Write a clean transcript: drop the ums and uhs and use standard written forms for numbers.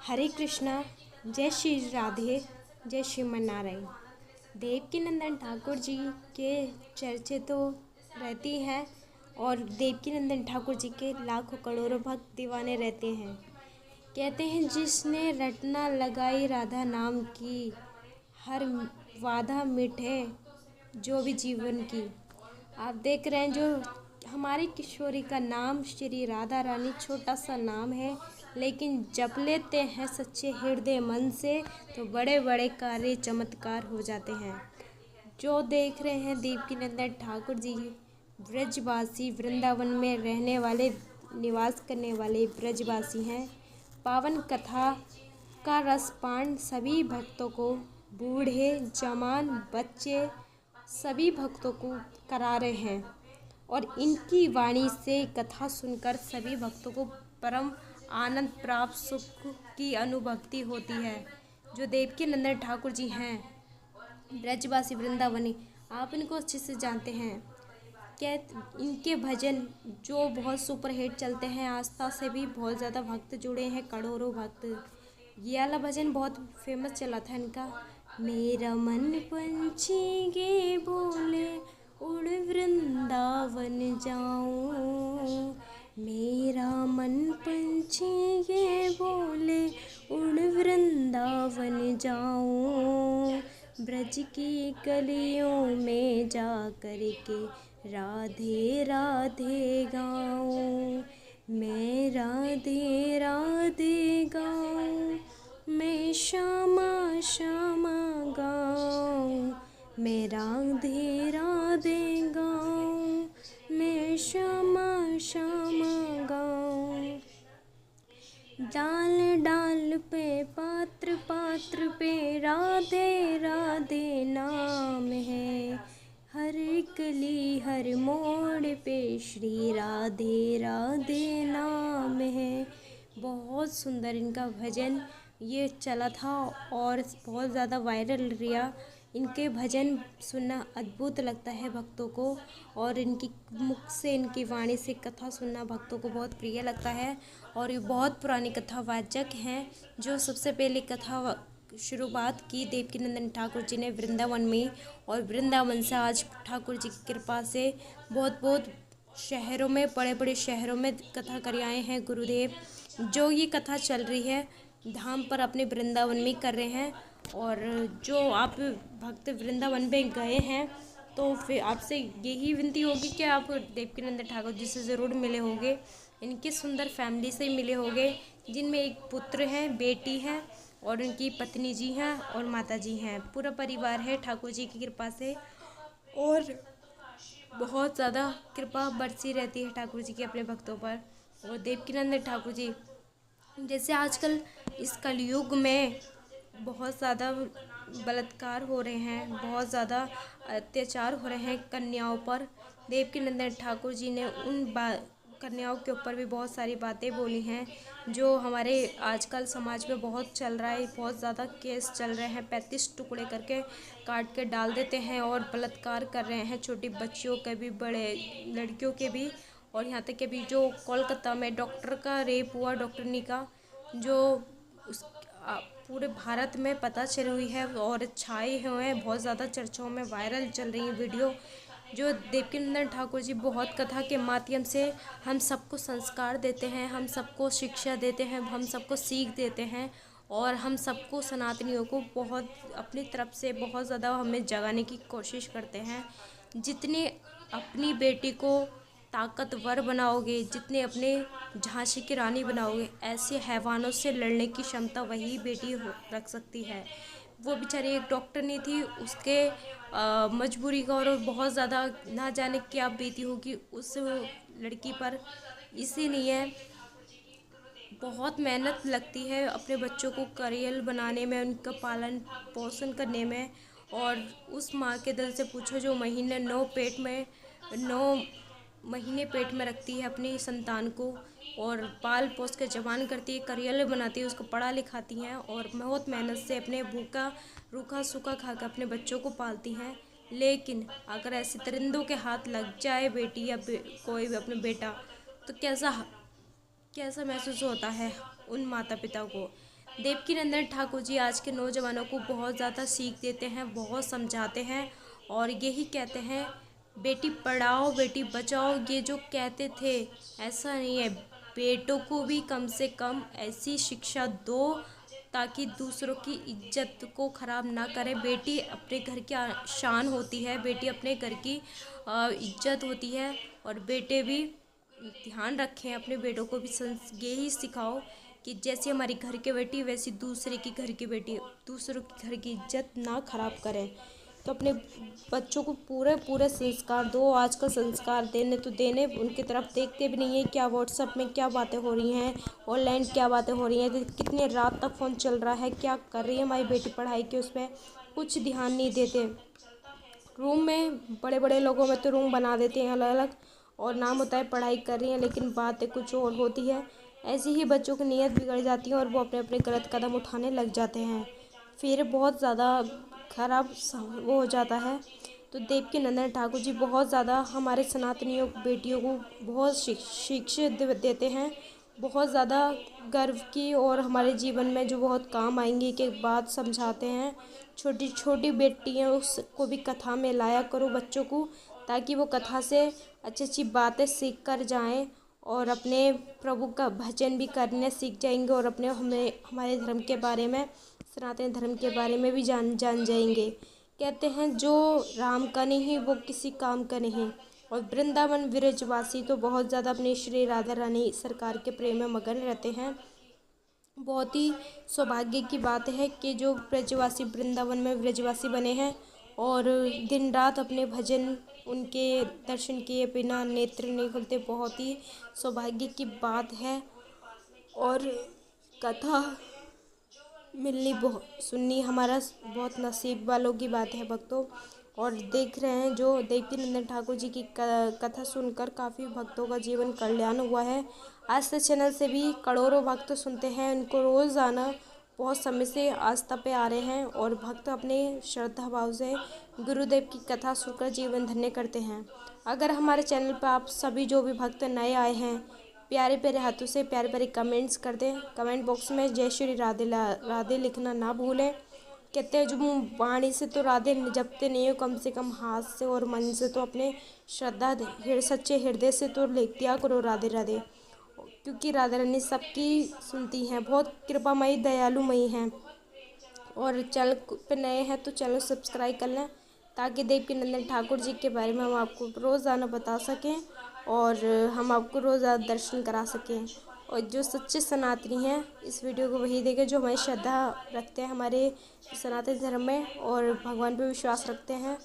हरे कृष्णा। जय श्री राधे। जय श्रीमन नारायण। देवकीनंदन ठाकुर जी के चर्चे तो रहती हैं और देवकीनंदन ठाकुर जी के लाखों करोड़ों भक्त दीवाने रहते हैं। कहते हैं जिसने रटना लगाई राधा नाम की, हर वादा मिटे जो भी जीवन की। आप देख रहे हैं जो हमारी किशोरी का नाम श्री राधा रानी छोटा सा नाम है, लेकिन जप लेते हैं सच्चे हृदय मन से तो बड़े बड़े कार्य चमत्कार हो जाते हैं। जो देख रहे हैं देवकीनंदन ठाकुर जी ब्रजवासी, वृंदावन में रहने वाले, निवास करने वाले ब्रजवासी हैं। पावन कथा का रसपान सभी भक्तों को, बूढ़े जवान बच्चे सभी भक्तों को करा रहे हैं और इनकी वाणी से कथा सुनकर सभी भक्तों को परम आनंद प्राप्त, सुख की अनुभूति होती है। जो देवकीनंदन ठाकुर जी हैं ब्रजवासी वृंदावनी, आप इनको अच्छे से जानते हैं। क्या इनके भजन जो बहुत सुपर हिट चलते हैं, आस्था से भी बहुत ज़्यादा भक्त जुड़े हैं, करोड़ों भक्त। ये वाला भजन बहुत फेमस चला था इनका। मेरा मन पंछी गे बोले उड़ वृंदावन जाऊं, मेरा मन पंछी गे बोले उड़ वृंदावन जाऊं, ब्रज की गलियों में जा कर के राधे राधे गाऊं, मैं राधे राधे गाऊं, मैं श्यामा श्यामा गाऊं, मैं राधे राधे गाऊं, मैं श्यामा श्यामा गाऊं। डाल डाल पे पात्र पात्र पे राधे राधे नाम है, हर गली हर मोड़ पे श्री राधे राधे नाम है। बहुत सुंदर इनका भजन ये चला था और बहुत ज़्यादा वायरल रहा। इनके भजन सुनना अद्भुत लगता है भक्तों को और इनकी मुख से, इनकी वाणी से कथा सुनना भक्तों को बहुत प्रिय लगता है। और ये बहुत पुरानी कथावाचक हैं जो सबसे पहले कथा शुरुआत की देवकीनंदन ठाकुर जी ने वृंदावन में, और वृंदावन से आज ठाकुर जी की कृपा से बहुत बहुत शहरों में, बड़े बड़े शहरों में कथा कर आए हैं गुरुदेव। जो ये कथा चल रही है धाम पर अपने वृंदावन में कर रहे हैं। और जो आप भक्त वृंदावन में गए हैं तो फिर आपसे यही विनती होगी कि आप देवकीनंदन ठाकुर जी से ज़रूर मिले होंगे। इनकी सुंदर फैमिली से मिले होंगे जिनमें एक पुत्र है, बेटी है और उनकी पत्नी जी हैं और माता जी हैं। पूरा परिवार है ठाकुर जी की कृपा से और बहुत ज़्यादा कृपा बरसी रहती है ठाकुर जी की अपने भक्तों पर। और देवकीनंदन ठाकुर जी जैसे आजकल इस कलयुग में बहुत ज़्यादा बलात्कार हो रहे हैं, बहुत ज़्यादा अत्याचार हो रहे हैं कन्याओं पर। देवकीनंदन ठाकुर जी ने उन कन्याओं के ऊपर भी बहुत सारी बातें बोली हैं जो हमारे आजकल समाज में बहुत चल रहा है। बहुत ज़्यादा केस चल रहे हैं, 35 टुकड़े करके काट के डाल देते हैं और बलात्कार कर रहे हैं, छोटी बच्चियों के भी, बड़े लड़कियों के भी। और यहाँ तक कि भी जो कोलकाता में डॉक्टर का रेप हुआ, डॉक्टरनी का, जो उस पूरे भारत में पता चली हुई है और छाए हुए हैं, बहुत ज़्यादा चर्चाओं में वायरल चल रही है वीडियो। जो देवकीनंदन ठाकुर जी बहुत कथा के माध्यम से हम सबको संस्कार देते हैं, हम सबको शिक्षा देते हैं, हम सबको सीख देते हैं और हम सबको सनातनियों को बहुत अपनी तरफ से बहुत ज़्यादा हमें जगाने की कोशिश करते हैं। जितने अपनी बेटी को ताकतवर बनाओगे, जितने अपने झांसी की रानी बनाओगे, ऐसे हैवानों से लड़ने की क्षमता वही बेटी रख सकती है। वो बेचारी एक डॉक्टर नहीं थी, उसके मजबूरी का और बहुत ज़्यादा ना जाने क्या बीती होगी उस लड़की पर। इसीलिए बहुत मेहनत लगती है अपने बच्चों को करियर बनाने में, उनका पालन पोषण करने में। और उस माँ के दिल से पूछो जो महीने 9 महीने पेट में रखती है अपनी संतान को और पाल पोस के जवान करती है, करियर बनाती है, उसको पढ़ा लिखाती हैं और बहुत मेहनत से अपने भूखा रूखा सूखा खा कर अपने बच्चों को पालती हैं। लेकिन अगर ऐसे दरिंदों के हाथ लग जाए बेटी या कोई भी अपना बेटा, तो कैसा महसूस होता है उन माता पिता को। देवकीनंदन ठाकुर जी आज के नौजवानों को बहुत ज़्यादा सीख देते हैं, बहुत समझाते हैं और यही कहते हैं बेटी पढ़ाओ बेटी बचाओ। ये जो कहते थे ऐसा नहीं है, बेटों को भी कम से कम ऐसी शिक्षा दो ताकि दूसरों की इज्जत को ख़राब ना करें। बेटी अपने घर की शान होती है, बेटी अपने घर की इज्जत होती है और बेटे भी ध्यान रखें, अपने बेटों को भी यही सिखाओ कि जैसे हमारी घर की बेटी वैसी दूसरे की घर की बेटी, दूसरों के घर की इज्जत ना खराब करें। तो अपने बच्चों को पूरे पूरे संस्कार दो। आजकल संस्कार देने तो देने, उनकी तरफ देखते भी नहीं है क्या व्हाट्सएप में क्या बातें हो रही हैं, ऑनलाइन क्या बातें हो रही हैं, कितने रात तक फ़ोन चल रहा है, क्या कर रही है हमारी बेटी पढ़ाई के, उस पर कुछ ध्यान नहीं देते। रूम में बड़े बड़े लोगों में तो रूम बना देते हैं अलग अलग और नाम होता है पढ़ाई कर रही हैं, लेकिन बातें कुछ और होती है। ऐसे ही बच्चों की नीयत बिगड़ जाती है और वो अपने अपने गलत कदम उठाने लग जाते हैं, फिर बहुत ज़्यादा खराब वो हो जाता है। तो देवकीनंदन ठाकुर जी बहुत ज़्यादा हमारे सनातनियों बेटियों को बहुत शिक्षा देते हैं, बहुत ज़्यादा गर्व की और हमारे जीवन में जो बहुत काम आएंगी की बात समझाते हैं। छोटी छोटी बेटियाँ उसको भी कथा में लाया करो बच्चों को, ताकि वो कथा से अच्छी अच्छी बातें सीख कर जाएँ और अपने प्रभु का भजन भी करने सीख जाएंगे और अपने हमारे धर्म के बारे में, सनातन धर्म के बारे में भी जान जाएंगे। कहते हैं जो राम का नहीं वो किसी काम का नहीं। और वृंदावन ब्रजवासी तो बहुत ज़्यादा अपने श्री राधा रानी सरकार के प्रेम में मगन रहते हैं। बहुत ही सौभाग्य की बात है कि जो ब्रजवासी वृंदावन में ब्रजवासी बने हैं और दिन रात अपने भजन, उनके दर्शन किए बिना नेत्र नहीं खुलते। बहुत ही सौभाग्य की बात है और कथा मिलनी सुननी हमारा बहुत नसीब वालों की बात है भक्तों। और देख रहे हैं जो देवकीनंदन ठाकुर जी की कथा सुनकर काफ़ी भक्तों का जीवन कल्याण हुआ है। आस्था चैनल से भी करोड़ों भक्त सुनते हैं, उनको रोज़ाना बहुत समय से आस्था पे आ रहे हैं और भक्त अपने श्रद्धा भाव से गुरुदेव की कथा सुनकर जीवन धन्य करते हैं। अगर हमारे चैनल पर आप सभी जो भी भक्त नए आए हैं प्यारे प्यारे हाथों से प्यारे प्यारे कमेंट्स कर दें। कमेंट बॉक्स में जय श्री राधे राधे लिखना ना भूलें। कहते हैं जो वाणी से तो राधे जपते नहीं हो, कम से कम हाथ से और मन से तो अपने श्रद्धा सच्चे हृदय से तो लिख दिया करो राधे राधे, क्योंकि राधा रानी सबकी सुनती हैं, बहुत कृपामयी दयालुमयी हैं। और चैनल पे नए हैं तो चैनल सब्सक्राइब कर लें ताकि देवकीनंदन ठाकुर जी के बारे में हम आपको रोज़ाना बता सकें और हम आपको रोज़ाना दर्शन करा सकें। और जो सच्चे सनातनी हैं इस वीडियो को वही देखें जो हमारी श्रद्धा रखते हैं हमारे सनातन धर्म में और भगवान पे विश्वास रखते हैं